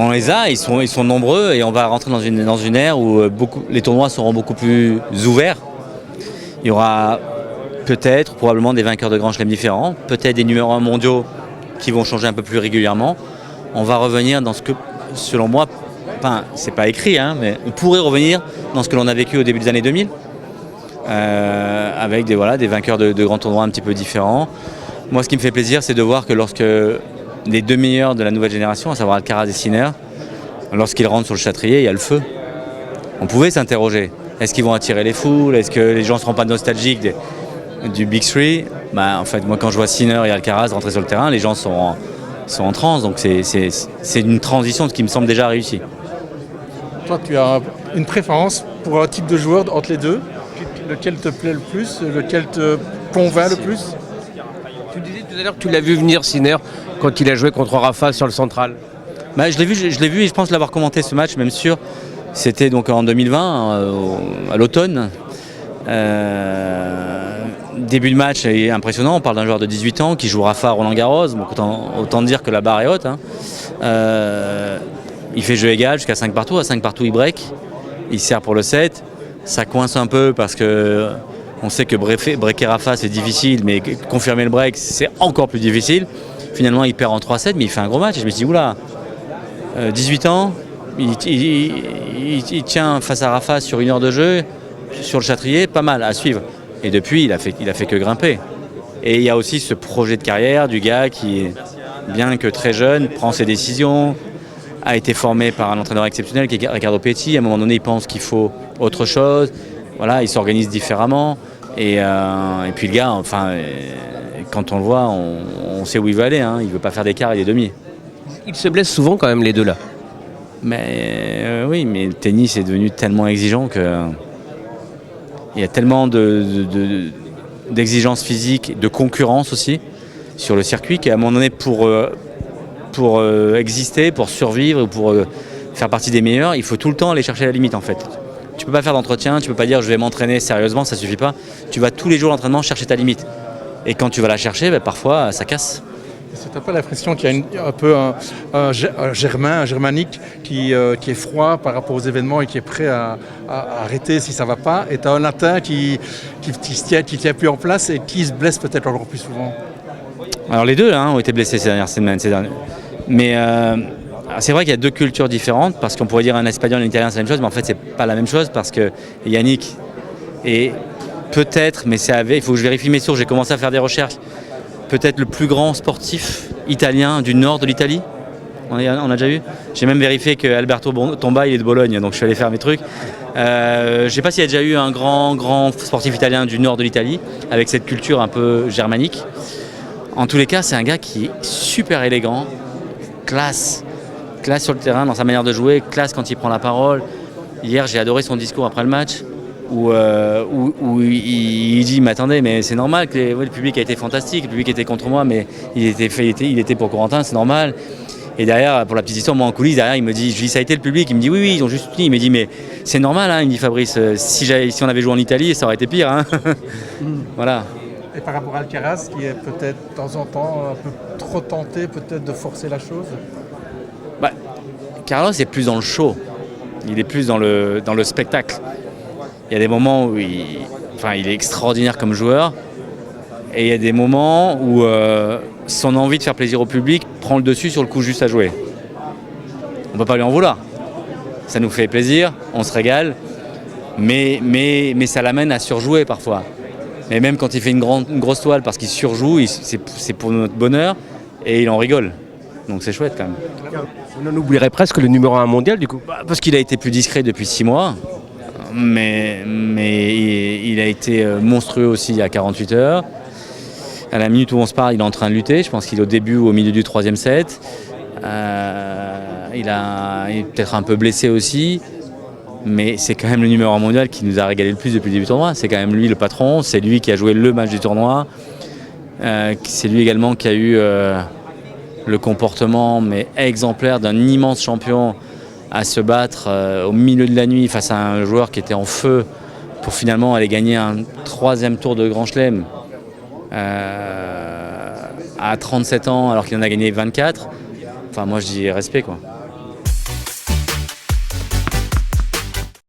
On les a, ils sont nombreux et on va rentrer dans une ère où les tournois seront beaucoup plus ouverts. Il y aura peut-être, probablement des vainqueurs de grands chelems différents, peut-être des numéros 1 mondiaux qui vont changer un peu plus régulièrement. On va revenir dans ce que, selon moi, enfin, c'est pas écrit, hein, mais on pourrait revenir dans ce que l'on a vécu au début des années 2000, avec des vainqueurs de grands tournois un petit peu différents. Moi, ce qui me fait plaisir, c'est de voir que lorsque les deux meilleurs de la nouvelle génération, à savoir Alcaraz et Sinner, lorsqu'ils rentrent sur le Châtrier, il y a le feu. On pouvait s'interroger. Est-ce qu'ils vont attirer les foules? Est-ce que les gens ne seront pas nostalgiques du Big Three? En fait, moi, quand je vois Sinner et Alcaraz rentrer sur le terrain, les gens sont en transe. Donc, c'est une transition qui me semble déjà réussie. Toi, tu as une préférence pour un type de joueur entre les deux? Lequel te plaît le plus? Lequel te convainc le plus? Tu disais tout à l'heure que tu l'as vu venir, Sinner, quand il a joué contre Rafa sur le central. Je l'ai vu et je pense l'avoir commenté ce match, même sûr. C'était donc en 2020, à l'automne. Début de match est impressionnant. On parle d'un joueur de 18 ans qui joue Rafa à Roland-Garros. Donc autant dire que la barre est haute. Hein. Il fait jeu égal jusqu'à 5 partout. À 5 partout, il break. Il sert pour le 7. Ça coince un peu parce que on sait que breaker Rafa, c'est difficile, mais confirmer le break, c'est encore plus difficile. Finalement, il perd en 3-7, mais il fait un gros match. Et je me suis dit, oula, 18 ans, il tient face à Rafa sur 1 heure de jeu, sur le Châtrier, pas mal à suivre. Et depuis, il a fait que grimper. Et il y a aussi ce projet de carrière du gars qui, bien que très jeune, prend ses décisions, a été formé par un entraîneur exceptionnel qui est Riccardo Petti. À un moment donné, il pense qu'il faut autre chose. Voilà, il s'organise différemment. Et puis le gars, enfin, quand on le voit, on sait où il veut aller. Hein. Il ne veut pas faire des quarts et des demi. Ils se blessent souvent quand même, les deux là. Oui, mais le tennis est devenu tellement exigeant que il y a tellement d'exigences physiques, de concurrence aussi sur le circuit qu'à un moment donné, pour exister, pour survivre, pour faire partie des meilleurs, il faut tout le temps aller chercher la limite en fait. Tu peux pas faire d'entretien, tu peux pas dire je vais m'entraîner sérieusement, ça suffit pas. Tu vas tous les jours à l'entraînement chercher ta limite. Et quand tu vas la chercher, parfois ça casse. C'est un peu l'impression qu'il y a un peu un germanique qui est froid par rapport aux événements et qui est prêt à arrêter si ça ne va pas. Et tu as un latin qui tient plus en place et qui se blesse peut-être encore plus souvent. Alors les deux ont été blessés ces dernières semaines. Mais c'est vrai qu'il y a deux cultures différentes parce qu'on pourrait dire un espagnol et un italien c'est la même chose, mais en fait c'est pas la même chose parce que Yannick est peut-être, mais il faut que je vérifie mes sources, j'ai commencé à faire des recherches, peut-être le plus grand sportif italien du nord de l'Italie. On a déjà vu. J'ai même vérifié que Alberto Tomba il est de Bologne, donc je suis allé faire mes trucs. Je ne sais pas s'il y a déjà eu un grand sportif italien du nord de l'Italie avec cette culture un peu germanique. En tous les cas, c'est un gars qui est super élégant, classe sur le terrain dans sa manière de jouer, classe quand il prend la parole. Hier, j'ai adoré son discours après le match où il dit mais attendez, mais c'est normal que le public a été fantastique, le public était contre moi, mais il était pour Corentin, c'est normal. Et derrière, pour la petite histoire, moi en coulisses, derrière, il me dit, je dis ça a été le public, il me dit oui, ils ont juste soutenu. Il me dit mais c'est normal, hein, il me dit Fabrice, si on avait joué en Italie, ça aurait été pire. Hein. Voilà. Et par rapport à Alcaraz, qui est peut-être de temps en temps un peu trop tenté peut-être de forcer la chose? Carlos est plus dans le show, il est plus dans le spectacle. Il y a des moments où il est extraordinaire comme joueur et il y a des moments où son envie de faire plaisir au public prend le dessus sur le coup juste à jouer. On ne peut pas lui en vouloir. Ça nous fait plaisir, on se régale, mais ça l'amène à surjouer parfois. Mais même quand il fait une grosse toile parce qu'il surjoue, c'est pour notre bonheur et il en rigole. Donc c'est chouette quand même. On en oublierait presque le numéro 1 mondial du coup. Parce qu'il a été plus discret depuis 6 mois. Mais il a été monstrueux aussi il y a 48 heures. À la minute où on se parle, il est en train de lutter. Je pense qu'il est au début ou au milieu du 3e set. Il est peut-être un peu blessé aussi. Mais c'est quand même le numéro 1 mondial qui nous a régalé le plus depuis le début du tournoi. C'est quand même lui le patron. C'est lui qui a joué le match du tournoi. C'est lui également qui a eu le comportement exemplaire d'un immense champion à se battre au milieu de la nuit face à un joueur qui était en feu pour finalement aller gagner un 3e tour de Grand Chelem à 37 ans alors qu'il en a gagné 24. Enfin moi je dis respect quoi.